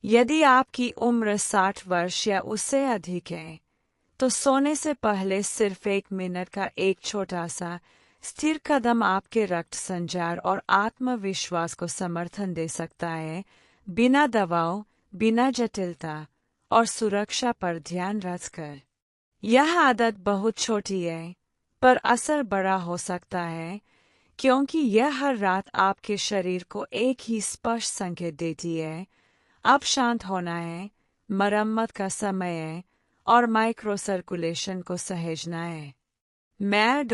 यदि आपकी उम्र 60 वर्ष या उससे अधिक है, तो सोने से पहले सिर्फ 1 मिनट का एक छोटा सा स्थिर कदम आपके रक्त संचार और आत्मविश्वास को समर्थन दे सकता है, बिना दवाओं, बिना जटिलता और सुरक्षा पर ध्यान रखकर। यह आदत बहुत छोटी है, पर असर बड़ा हो सकता है, क्योंकि यह हर रात आपके शरीर को एक ही स्पष्ट संकेत देती है, अब शांत होना है, मरम्मत का समय है और माइक्रो सर्कुलेशन को सहेजना है। मैं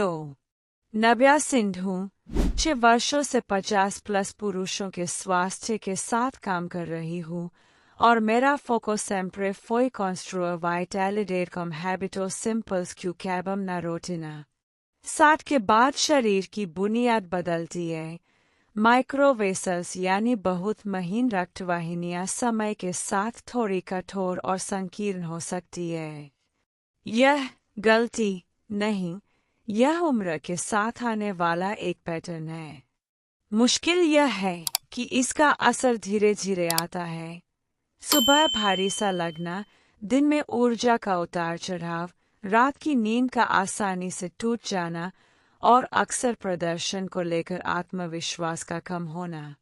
नव्या सिंधु 6 वर्षों से 50+ पुरुषों के स्वास्थ्य के साथ काम कर रही हूँ और मेरा focus sempre foi construir vitalidade com hábitos simples que acabam na rotina। 60 के बाद शरीर की बुनियाद बदलती है। माइक्रोवेसल्स यानी बहुत महीन रक्तवाहिनियां समय के साथ थोड़ी कठोर और संकीर्ण हो सकती है। यह गलती नहीं, यह उम्र के साथ आने वाला एक पैटर्न है। मुश्किल यह है कि इसका असर धीरे धीरे आता है। सुबह भारी सा लगना, दिन में ऊर्जा का उतार चढ़ाव, रात की नींद का आसानी से टूट जाना और अक्सर प्रदर्शन को लेकर आत्मविश्वास का कम होना।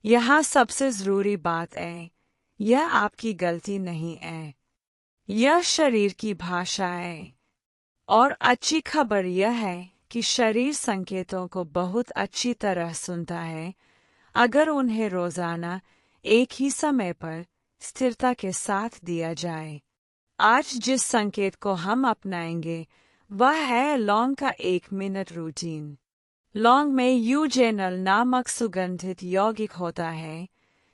यहाँ सबसे जरूरी बात है, यह आपकी गलती नहीं है, यह शरीर की भाषा है। और अच्छी खबर यह है कि शरीर संकेतों को बहुत अच्छी तरह सुनता है, अगर उन्हें रोजाना एक ही समय पर स्थिरता के साथ दिया जाए। आज जिस संकेत को हम अपनाएंगे वह है लौंग का 1 मिनट रूटीन। लौंग में यूजेनल नामक सुगंधित यौगिक होता है,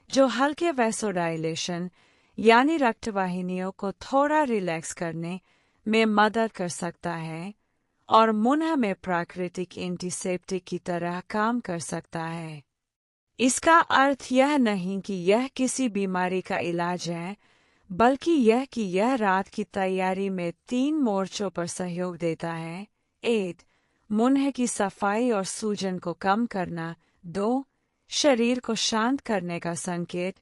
जो हल्के वैसोडाइलेशन यानी रक्तवाहिनियों को थोड़ा रिलैक्स करने में मदद कर सकता है और मुंह में प्राकृतिक एंटीसेप्टिक की तरह काम कर सकता है। इसका अर्थ यह नहीं कि यह किसी बीमारी का इलाज है, बल्कि यह कि यह रात की तैयारी में 3 मोर्चों पर सहयोग देता है। 1. मुंह की सफाई और सूजन को कम करना। 2. शरीर को शांत करने का संकेत।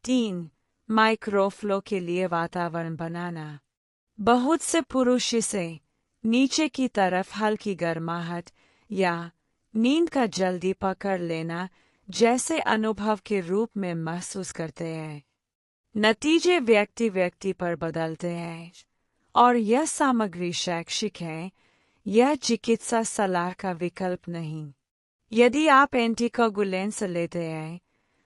3. माइक्रोफ्लो के लिए वातावरण बनाना। बहुत से पुरुष इसे नीचे की तरफ हल्की गर्माहट या नींद का जल्दी पकड़ लेना जैसे अनुभव के रूप में महसूस करते हैं। नतीजे व्यक्ति व्यक्ति पर बदलते हैं और यह सामग्री शैक्षिक है, यह चिकित्सा सलाह का विकल्प नहीं। यदि आप एंटीकोगुलेंट्स लेते हैं,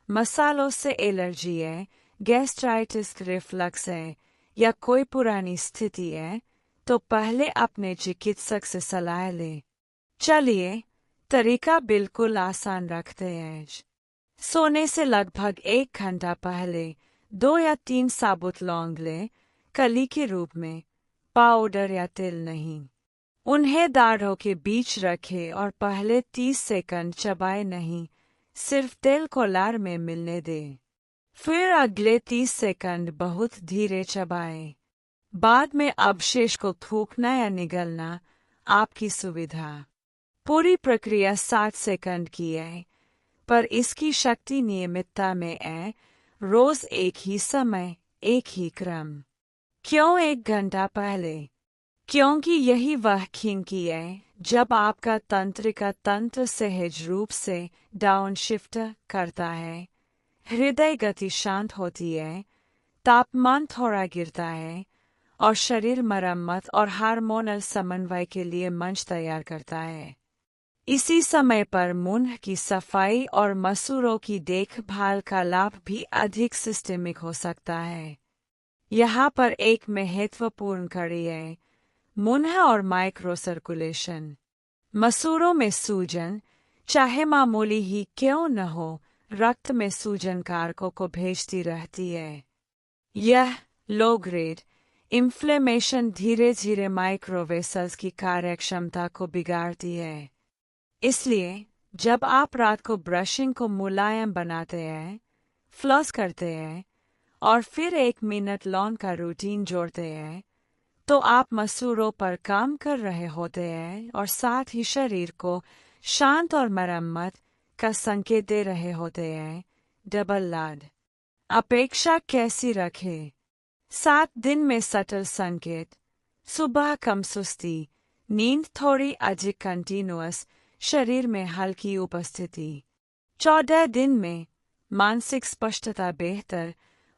मसालों से एलर्जी है, गैस्ट्राइटिस रिफ्लक्स है या कोई पुरानी स्थिति है, तो पहले अपने चिकित्सक से सलाह लें। चलिए, तरीका बिल्कुल आसान रखते हैं। सोने से लगभग 1 घंटा पहले 2 या 3 साबुत लौंग लें, कली के रूप में, पाउडर या तेल नहीं। उन्हें दाढ़ों के बीच रखें और पहले 30 सेकंड चबाए नहीं, सिर्फ तेल को लार में मिलने दें। फिर अगले 30 सेकंड बहुत धीरे चबाएं। बाद में अवशेष को थूकना या निगलना आपकी सुविधा। पूरी प्रक्रिया 60 सेकंड की है, पर इसकी शक्ति नियमितता में है, रोज एक ही समय, एक ही क्रम। क्यों 1 घंटा पहले? क्योंकि यही वह खिंकी है जब आपका तंत्रिका तंत्र सहज रूप से डाउन शिफ्ट करता है, हृदय गति शांत होती है, तापमान थोड़ा गिरता है और शरीर मरम्मत और हार्मोनल समन्वय के लिए मंच तैयार करता है। इसी समय पर मुंह की सफाई और मसूरों की देखभाल का लाभ भी अधिक सिस्टेमिक हो सकता है। यहाँ पर एक महत्वपूर्ण कड़ी है, मुंह और माइक्रो सर्कुलेशन। मसूरों में सूजन, चाहे मामूली ही क्यों न हो, रक्त में सूजन कारकों को भेजती रहती है। यह लो ग्रेड इन्फ्लेमेशन धीरे धीरे माइक्रोवेसल्स की कार्यक्षमता को बिगाड़ती है। इसलिए जब आप रात को ब्रशिंग को मुलायम बनाते हैं, फ्लॉस करते हैं और फिर 1 मिनट लौंग का रूटीन जोड़ते हैं, तो आप मसूरों पर काम कर रहे होते हैं और साथ ही शरीर को शांत और मरम्मत का संकेत दे रहे होते हैं। डबल लाड। अपेक्षा कैसी रखें? 7 दिन में सटल संकेत। सुबह कम सुस्ती, नींद थोड़ी अधिक कंटिन्यूअस, शरीर में हल्की उपस्थिति। 14 दिन में मानसिक स्पष्टता बेहतर,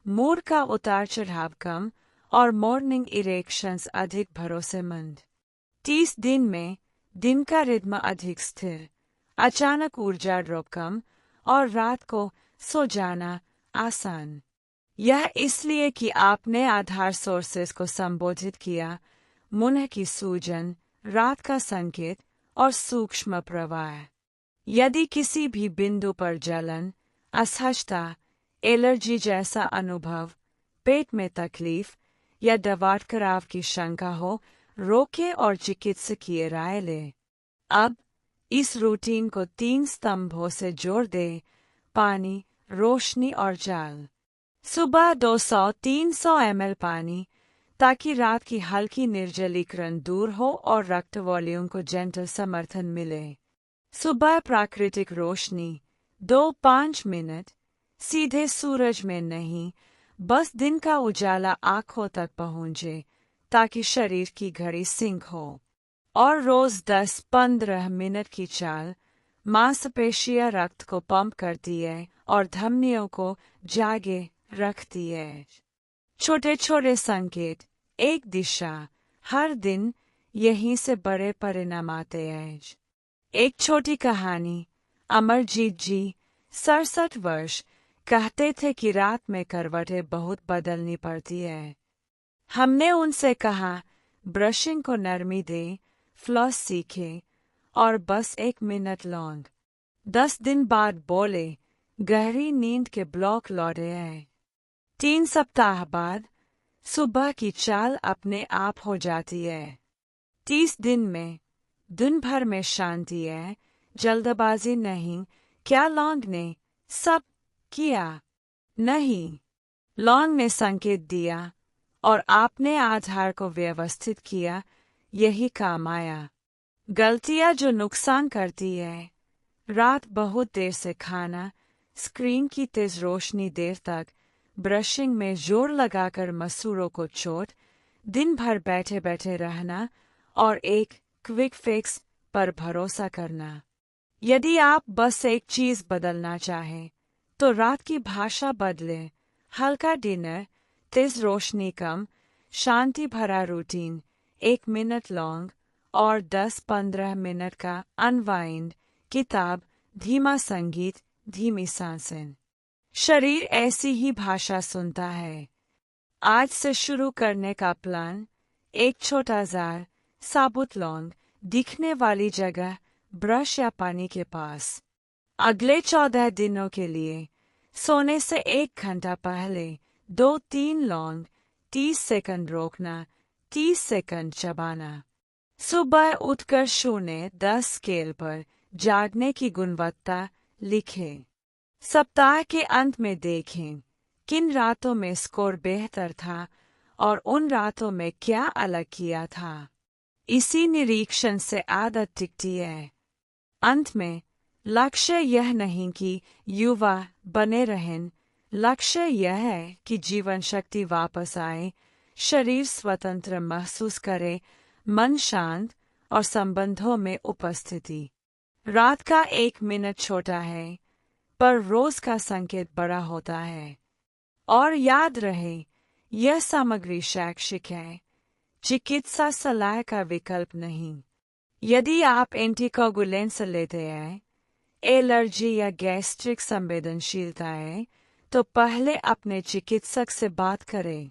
मूड का उतार चढ़ाव कम और मॉर्निंग इरेक्शंस अधिक भरोसेमंद। 30 दिन में दिन का रिद्म अधिक स्थिर, अचानक ऊर्जा ड्रॉप कम और रात को सो जाना आसान। यह इसलिए कि आपने आधार सोर्सेस को संबोधित किया, मुंह की सूजन, रात का संकेत और सूक्ष्म प्रवाह। यदि किसी भी बिंदु पर जलन, असहजता, एलर्जी जैसा अनुभव, पेट में तकलीफ या दबाव की शंका हो, रोके और चिकित्सकीय राय ले। अब इस रूटीन को 3 स्तंभों से जोड़ दे: पानी, रोशनी और जाल। सुबह 200-300 ml पानी, ताकि रात की हल्की निर्जलीकरण दूर हो और रक्त वॉल्यूम को जेंटल समर्थन मिले। सुबह प्राकृतिक रोशनी 2-5 मिनट, सीधे सूरज में नहीं, बस दिन का उजाला आंखों तक पहुंचे ताकि शरीर की घड़ी सिंक हो। और रोज 10-15 मिनट की चाल, मांसपेशियां रक्त को पंप करती है और धमनियों को जागे रखती है। छोटे छोटे संकेत, एक दिशा, हर दिन यहीं से बड़े परिणाम आते हैं। एक छोटी कहानी। अमरजीत जी 67 वर्ष कहते थे कि रात में करवटें बहुत बदलनी पड़ती है। हमने उनसे कहा, ब्रशिंग को नरमी दे, फ्लॉस सीखे और बस 1 मिनट लॉन्ग। 10 दिन बाद बोले, गहरी नींद के ब्लॉक लौटे हैं। 3 सप्ताह बाद सुबह की चाल अपने आप हो जाती है। 30 दिन में दिन भर में शांति है, जल्दबाजी नहीं। क्या लॉन्ग ने सब किया? नहीं, लॉन्ग ने संकेत दिया और आपने आधार को व्यवस्थित किया, यही काम आया। गलतियां जो नुकसान करती है: रात बहुत देर से खाना, स्क्रीन की तेज रोशनी देर तक, ब्रशिंग में जोर लगाकर मसूड़ों को चोट, दिन भर बैठे बैठे रहना और एक क्विक फिक्स पर भरोसा करना। यदि आप बस एक चीज बदलना चाहें, तो रात की भाषा बदले। हल्का डिनर, तेज रोशनी कम, शांति भरा रूटीन, 1 मिनट लॉन्ग और 10-15 मिनट का अनवाइंड, किताब, धीमा संगीत, धीमी सांसें। शरीर ऐसी ही भाषा सुनता है। आज से शुरू करने का प्लान: एक छोटा जार, साबुत लौंग, दिखने वाली जगह, ब्रश या पानी के पास। अगले 14 दिनों के लिए सोने से 1 घंटा पहले 2-3 लौंग, 30 सेकंड रोकना, 30 सेकंड चबाना। सुबह उठकर 0-10 स्केल पर जागने की गुणवत्ता लिखें। सप्ताह के अंत में देखें किन रातों में स्कोर बेहतर था और उन रातों में क्या अलग किया था। इसी निरीक्षण से आदत टिकती है। अंत में लक्ष्य यह नहीं कि युवा बने रहें, लक्ष्य यह है कि जीवन शक्ति वापस आए, शरीर स्वतंत्र महसूस करे, मन शांत और संबंधों में उपस्थिति। रात का 1 मिनट छोटा है, पर रोज का संकेत बड़ा होता है। और याद रहे, यह सामग्री शैक्षिक है, चिकित्सा सलाह का विकल्प नहीं। यदि आप एंटीकोगुलेंट्स लेते हैं, एलर्जी या गैस्ट्रिक संवेदनशीलता है, तो पहले अपने चिकित्सक से बात करें।